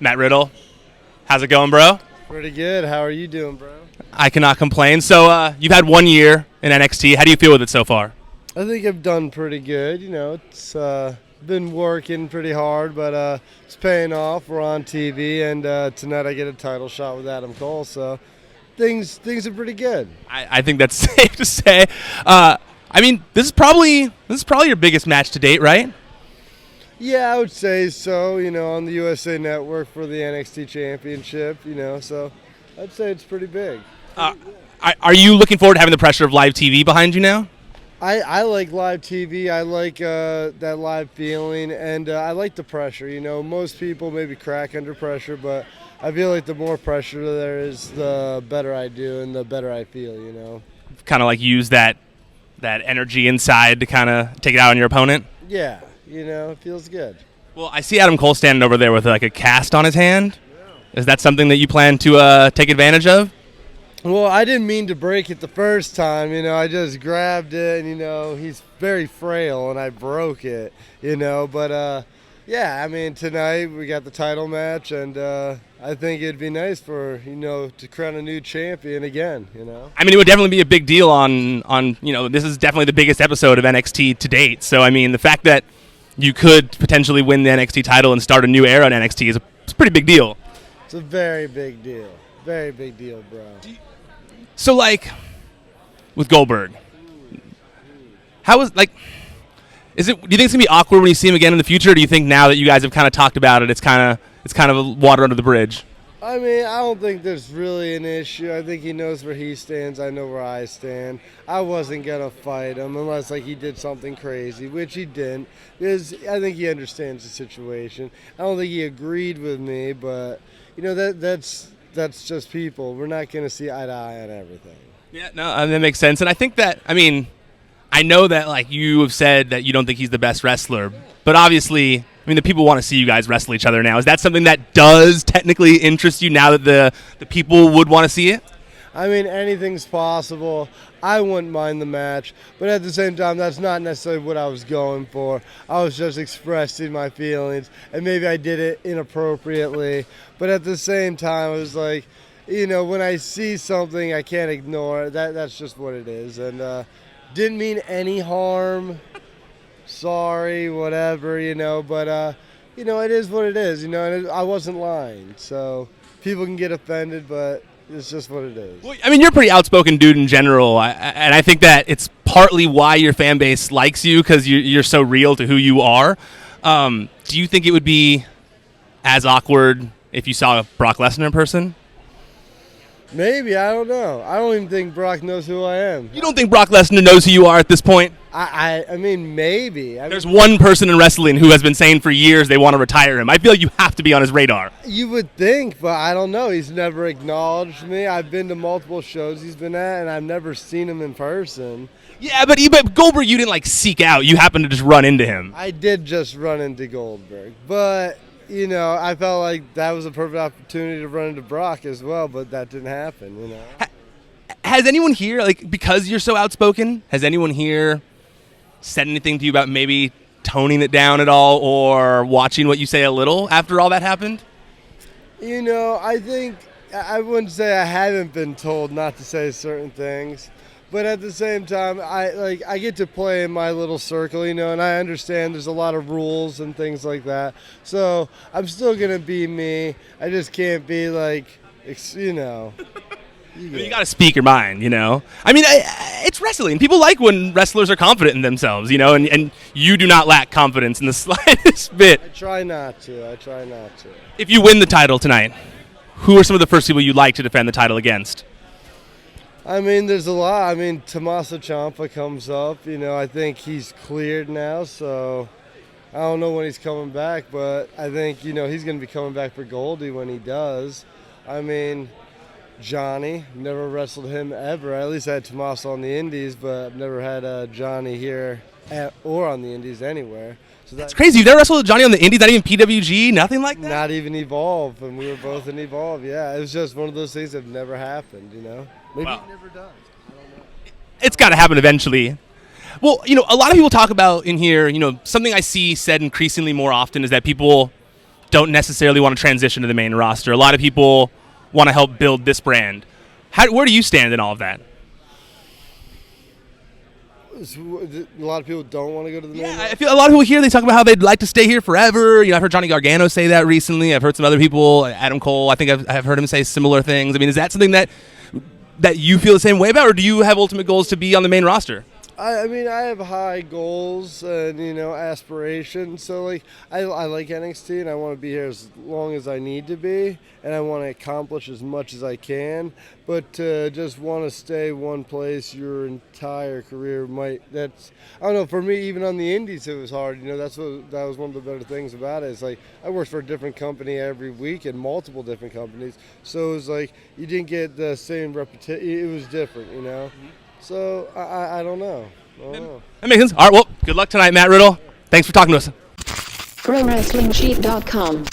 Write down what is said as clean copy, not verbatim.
Matt Riddle. How's it going, bro? Pretty good. How are you doing, bro? I cannot complain. So you've had 1 year in NXT. How do you feel with it so far? I think I've done pretty good. You know, it's been working pretty hard, but it's paying off. We're on TV, and tonight I get a title shot with Adam Cole, so things are pretty good. I think that's safe to say. I mean, this is probably your biggest match to date, right? Yeah, I would say so. You know, on the USA Network for the NXT Championship. You know, so I'd say it's pretty big. Are you looking forward to having the pressure of live TV behind you now? I like live TV. I like that live feeling, and I like the pressure. You know, most people maybe crack under pressure, but I feel like the more pressure there is, the better I do and the better I feel, you know. Kind of like use that energy inside to kind of take it out on your opponent? Yeah, you know, it feels good. Well, I see Adam Cole standing over there with like a cast on his hand. Yeah. Is that something that you plan to take advantage of? Well, I didn't mean to break it the first time, you know. I just grabbed it, and, you know, he's very frail, and I broke it, you know. But, yeah, I mean, tonight we got the title match, and I think it'd be nice for, you know, to crown a new champion again, you know. I mean, it would definitely be a big deal on you know, this is definitely the biggest episode of NXT to date. So, I mean, the fact that you could potentially win the NXT title and start a new era in NXT is a pretty big deal. It's a very big deal. Very big deal, bro. So, like, with Goldberg, how is, like, do you think it's going to be awkward when you see him again in the future, or do you think now that you guys have kind of talked about it, it's kind of water under the bridge? I mean, I don't think there's really an issue. I think he knows where he stands. I know where I stand. I wasn't going to fight him unless, like, he did something crazy, which he didn't, because I think he understands the situation. I don't think he agreed with me, but, you know, that's just people. We're not going to see eye to eye on everything. Yeah, no, that makes sense. And I think that, I mean, I know that, like, you have said that you don't think he's the best wrestler, but obviously, I mean, the people want to see you guys wrestle each other now. Is that something that does technically interest you now that the people would want to see it? I mean, anything's possible. I wouldn't mind the match, but at the same time, that's not necessarily what I was going for. I was just expressing my feelings, and maybe I did it inappropriately, but at the same time, I was like, you know, when I see something, I can't ignore it. That's just what it is, and didn't mean any harm. Sorry, whatever, you know, but, you know, it is what it is, you know, and I wasn't lying, so people can get offended, but it's just what it is. Well, I mean, you're a pretty outspoken dude in general, and I think that it's partly why your fan base likes you, because you're so real to who you are. Do you think it would be as awkward if you saw Brock Lesnar in person? Maybe, I don't know. I don't even think Brock knows who I am. You don't think Brock Lesnar knows who you are at this point? I mean, maybe. There's one person in wrestling who has been saying for years they want to retire him. I feel like you have to be on his radar. You would think, but I don't know. He's never acknowledged me. I've been to multiple shows he's been at, and I've never seen him in person. Yeah, but Goldberg, you didn't, like, seek out. You happened to just run into him. I did just run into Goldberg, but, you know, I felt like that was a perfect opportunity to run into Brock as well, but that didn't happen, you know. Has anyone here, like, because you're so outspoken, has anyone here said anything to you about maybe toning it down at all or watching what you say a little after all that happened? You know, I think I wouldn't say I haven't been told not to say certain things, but at the same time, I get to play in my little circle, you know, and I understand there's a lot of rules and things like that. So I'm still gonna be me. I just can't be like, you know. You got to speak your mind, you know. I mean, it's wrestling. People like when wrestlers are confident in themselves, you know, and you do not lack confidence in the slightest bit. I try not to. If you win the title tonight, who are some of the first people you'd like to defend the title against? I mean, there's a lot. I mean, Tommaso Ciampa comes up. You know, I think he's cleared now, so I don't know when he's coming back, but I think, you know, he's going to be coming back for Goldie when he does. I mean, Johnny, never wrestled him ever. At least I had Tommaso on the Indies, but I've never had Johnny here or on the Indies anywhere. So that's crazy. You've never wrestled Johnny on the Indies, not even PWG, nothing like that? Not even Evolve, and we were both in Evolve, yeah. It was just one of those things that never happened, you know? Maybe it never does. I don't know. It's got to happen eventually. Well, you know, a lot of people talk about in here, you know, something I see said increasingly more often is that people don't necessarily want to transition to the main roster. A lot of people want to help build this brand. Where do you stand in all of that? A lot of people don't want to go to the main roster. I feel a lot of people here, they talk about how they'd like to stay here forever. I've heard Johnny Gargano say that recently. I've heard some other people, Adam Cole, I think I've heard him say similar things. I mean, is that something that you feel the same way about, or do you have ultimate goals to be on the main roster? I mean, I have high goals and, aspirations. So, I like NXT, and I want to be here as long as I need to be, and I want to accomplish as much as I can. But to just want to stay one place your entire career I don't know, for me, even on the indies, it was hard. That was one of the better things about it. It's I worked for a different company every week and multiple different companies. So it was you didn't get the same reputation. It was different, Mm-hmm. So, I don't know. That makes sense. All right, well, good luck tonight, Matt Riddle. Thanks for talking to us. ProWrestlingSheet.com